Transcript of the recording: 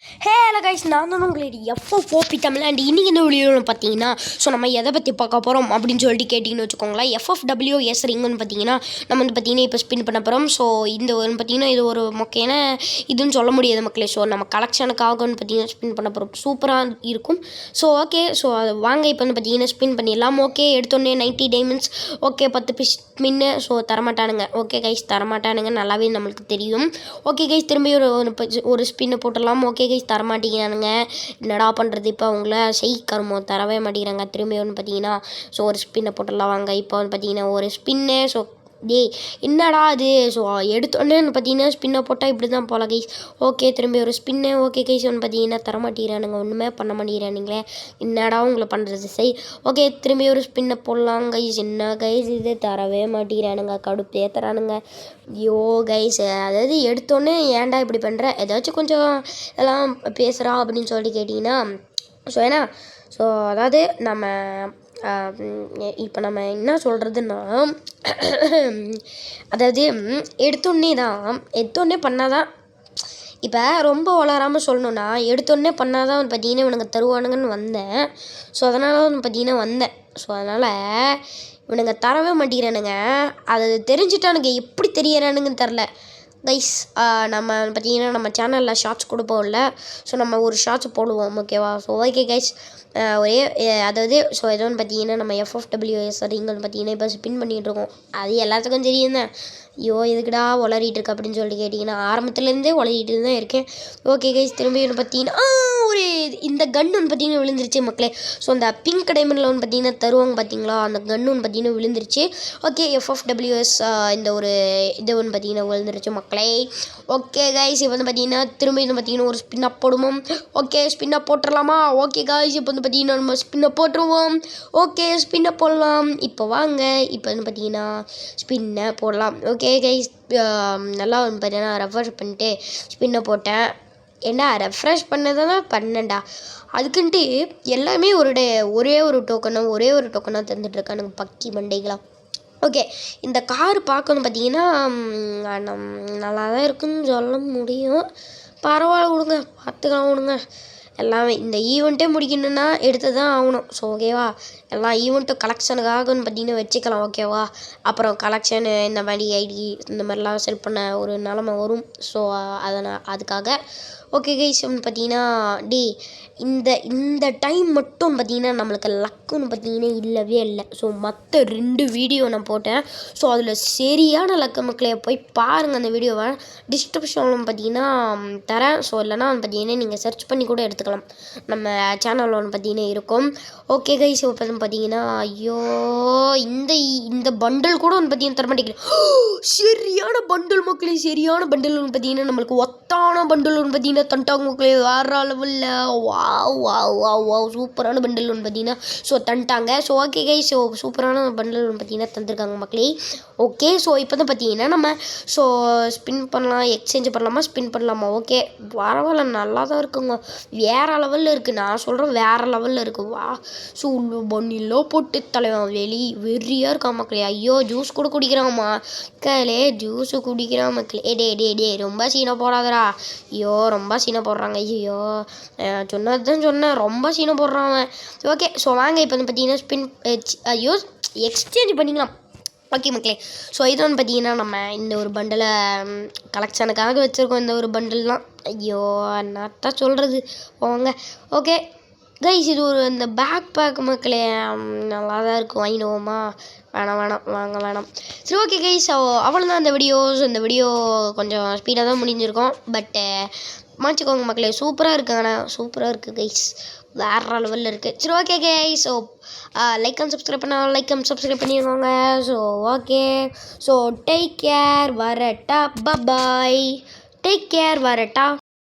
Hello guys, நான் தான் உங்களுடைய எஃப்எஃப் தமிழ் அண்ட் இன்றைக்கி இந்த வீடியோவில் பார்த்தீங்கன்னா நம்ம எதை பற்றி பார்க்க போகிறோம் அப்படின்னு சொல்லிட்டு கேட்டிங்கன்னு வச்சுக்கோங்களேன். எஃப்எஃப்டபிள்யூஎஸ் ரிங்குன்னு பார்த்தீங்கன்னா நம்ம பார்த்தீங்கன்னா இப்போ ஸ்பின் பண்ண போகிறோம். ஸோ இந்த பார்த்தீங்கன்னா இது ஒரு மொக்கையான இதுன்னு சொல்ல முடியாது மக்களே. ஸோ நம்ம கலெக்ஷனுக்காகன்னு பார்த்தீங்கன்னா ஸ்பின் பண்ண போகிறோம். சூப்பராக இருக்கும். ஸோ ஓகே, ஸோ அது வாங்க இப்போ பார்த்தீங்கன்னா ஸ்பின் பண்ணிடலாம். ஓகே, எடுத்தோடனே 90 டைமண்ட்ஸ். Okay, 10 spin. ஸோ தரமாட்டானுங்க. ஓகே கைஸ், தரமாட்டானுங்க, நல்லாவே நம்மளுக்கு தெரியும். ஓகே கைஸ், திரும்பி ஒரு ஸ்பின்னை போட்டுடலாம். ஓகே கைஸ், தரமாட்டேங்கிறானுங்க. என்னடா பண்ணுறது இப்போ அவங்கள கருமோ தரவே மாட்டேங்கிறாங்க. திரும்பி பார்த்தீங்கன்னா ஸோ ஒரு ஸ்பின்னை போட்டுடலாம் வாங்க. இப்போ பார்த்தீங்கன்னா ஒரு ஸ்பின்னு. ஸோ என்னடா அது. ஸோ எடுத்தோடனே பார்த்தீங்கன்னா ஸ்பின்னை போட்டால் இப்படி தான் போல கைஸ். ஓகே, திரும்பி ஒரு ஸ்பின்னு. ஓகே கைஸ், பார்த்தீங்கன்னா தரமாட்டேங்கிறானுங்க, ஒன்றுமே பண்ண மாட்டேங்கிறானுங்களே. என்னடா உங்களை பண்ணுறது. ஓகே, திரும்பி ஒரு ஸ்பின்னை போடலாம் கைஸ். என்ன கைஸ் இது, தரவே மாட்டேங்கிறானுங்க, கடுப்பு ஏற்றுறானுங்க. ஐயோ கைஸ், அதாவது எடுத்தோடனே ஏன்டா இப்படி பண்ணுற, ஏதாச்சும் கொஞ்சம் எல்லாம் பேசுகிறா அப்படின்னு சொல்லிட்டு கேட்டிங்கன்னா ஸோ அதாவது நம்ம இப்போ நம்ம என்ன சொல்கிறதுன்னா அதாவது எடுத்தோடனே பண்ணாதான். இப்போ ரொம்ப வளராமல் சொல்லணுன்னா எடுத்தோடனே பண்ணாதான் பார்த்தீங்கன்னா இவனுங்க தருவானுங்கன்னு வந்தேன். ஸோ அதனால பார்த்தீங்கன்னா வந்தேன். ஸோ அதனால் இவனுங்க தரவே மாட்டேங்கிறானுங்க. அதை தெரிஞ்சுட்டானுங்க, எப்படி தெரியறானுங்கன்னு தெரில கைஸ். நம்ம பார்த்தீங்கன்னா நம்ம சேனலில் ஷார்ட்ஸ் கொடுப்போம்ல. ஸோ நம்ம ஒரு ஷார்ட்ஸ் போடுவோம், ஓகேவா. ஸோ ஓகே கைஸ், அதாவது ஸோ எதோன்னு பார்த்தீங்கன்னா நம்ம எஃப்எஃப்டபிள்யூஎஸ் ரிங்குன்னு பார்த்தீங்கன்னா இப்போ ஸ்பின் பண்ணிகிட்ருக்கோம். அது எல்லாத்துக்கும் தெரியும் தான். ஐயோ எதுக்குடா உளறிட்டு இருக்கு அப்படின்னு சொல்லிட்டு கேட்டிங்கன்னா ஆரம்பத்துலேருந்தே உளறிட்டு தான் இருக்கேன். ஓகே கைஸ், திரும்பி பார்த்தீங்கன்னா ஒரு இந்த கன்னு பார்த்தீங்கன்னா விழுந்துருச்சு மக்களே. ஸோ அந்த பிங்க் டைமண்டில் பார்த்தீங்கன்னா தருவாங்க பார்த்தீங்களா, அந்த கன்னு பார்த்தீங்கன்னா விழுந்துருச்சு. ஓகே, எஃப்எஃப்டபிள்யூஎஸ் இந்த ஒரு இது பார்த்தீங்கன்னா விழுந்துருச்சு மக்களே. ஓகே கைஸ், இப்போ பார்த்தீங்கன்னா திரும்பி பார்த்தீங்கன்னா ஒரு ஸ்பின் அப் போடுவோம். ஓகே, ஸ்பின் அப் போட்டுடலாமா. ஓகே கைஸ், இப்போ பார்த்தீங்கன்னா நம்ம ஸ்பின்னை போட்டுருவோம். ஓகே, ஸ்பின்னை போடலாம். இப்போ வாங்க, இப்போ பார்த்தீங்கன்னா ஸ்பின்னை போடலாம். ஓகே கைஸ், நல்லா பார்த்தீங்கன்னா ரெஃப்ரெஷ் பண்ணிட்டு ஸ்பின்னை போட்டேன். ஏண்டா ரெஃப்ரெஷ் பண்ணேன்டா. அதுக்குன்ட்டு எல்லாமே ஒரே ஒரு டோக்கனாக தந்துட்டுருக்கானுங்க பக்கி மண்டைகளாக. ஓகே, இந்த கார் பார்க்கணும் பார்த்தீங்கன்னா நல்லா தான் இருக்குன்னு சொல்ல முடியும். பரவாயில்ல விடுங்க, பார்த்துக்கலாம் விடுங்க. எல்லாமே இந்த ஈவெண்ட்டே முடிக்கணுன்னா எடுத்து தான் ஆகணும். ஸோ ஓகேவா, எல்லா ஈவெண்ட்டும் கலெக்ஷனுக்காகன்னு பார்த்தீங்கன்னா வச்சுக்கலாம், ஓகேவா. அப்புறம் கலெக்ஷனு இந்த மாதிரி ஐடி இந்த மாதிரிலாம் செல் பண்ண ஒரு நிலமை வரும். ஸோ அதுக்காக ஓகே கைஸ், பார்த்தீங்கன்னா இந்த டைம் மட்டும் பார்த்தீங்கன்னா நம்மளுக்கு லக்குன்னு பார்த்தீங்கன்னா இல்லவே இல்லை. ஸோ மற்ற 2 வீடியோ நான் போட்டேன். ஸோ அதில் சரியான லக்கு மக்களே, போய் பாருங்கள் அந்த வீடியோவை. டிஸ்கிரிப்ஷனில் பார்த்தீங்கன்னா தரேன். ஸோ இல்லைனா பார்த்தீங்கன்னா நீங்கள் சர்ச் பண்ணி கூட எடுத்துக்கலாம். நம்ம சேனலில் பார்த்தீங்கன்னா இருக்கும். ஓகே கைஸ், இப்போ பார்த்தீங்கன்னா ஐயோ இந்த பண்டில் கூட பார்த்தீங்கன்னா தர மாட்டேங்கிறேன். சரியான பண்டில் மக்களே, சரியான பண்டில் பார்த்தீங்கன்னா நம்மளுக்கு ஒத்தான பண்டில் பார்த்தீங்கன்னா தண்டாங்க மக்களே, வேற லெவலில். வாவ் சூப்பரான பண்டில் பார்த்தீங்கன்னா ஸோ தண்டாங்க. ஸோ ஓகே கைஸ், ஸோ சூப்பரான பண்டில் பார்த்தீங்கன்னா தந்துருக்காங்க மக்களே. ஓகே, ஸோ இப்போ தான் பார்த்தீங்கன்னா நம்ம ஸோ ஸ்பின் பண்ணலாம், எக்ஸ்சேஞ்ச் பண்ணலாமா, ஸ்பின் பண்ணலாமா. ஓகே, பரவாயில்ல, நல்லா தான் இருக்குங்க, வேறு லெவலில் இருக்குது. நான் சொல்கிறேன் வேறு லெவலில் இருக்குது. வா ஸோ பண்டிலோ போட்டு தலைவன் வெறியாக இருக்கான் மக்களே. ஐயோ ஜூஸ் கூட குடிக்கிறான் மக்களே, ஜூஸு குடிக்கிறான் மக்களே. டே ரொம்ப சீனை போடாதடா. ஐயோ ரொம்ப சீனை போடுறாங்க. ஐயோ சொன்னேன், ரொம்ப சீனை போடுறான் அவன். ஓகே, ஸோ வாங்க இப்போ பார்த்தீங்கன்னா எக்ஸ்சேஞ்ச் பண்ணிக்கலாம். ஓகே மக்களே, ஸோ இது பார்த்தீங்கன்னா நம்ம இந்த ஒரு பண்டிலை கலெக்ஷனுக்காக வச்சுருக்கோம். இந்த ஒரு பண்டில்லாம் ஐயோ என்னத்தான் சொல்கிறது போங்க. ஓகே கைஸ், இது இந்த பேக் பேக் மக்களே நல்லா தான் இருக்கும், வாங்கிடுவோமா. வேணாம். சரி ஓகே கைஸ், அவ்வளோதான் இந்த வீடியோ கொஞ்சம் ஸ்பீடாக தான் முடிஞ்சிருக்கோம். பட்டு மாற்றிக்கோங்க மக்களே, சூப்பராக இருக்குது கைஸ், வேறு லெவலில் இருக்குது. சரி okay guys, so like and subscribe பண்ணிக்கோங்க. So okay, so take care, வரட்டா, பபாய், டேக் கேர், வரட்டா.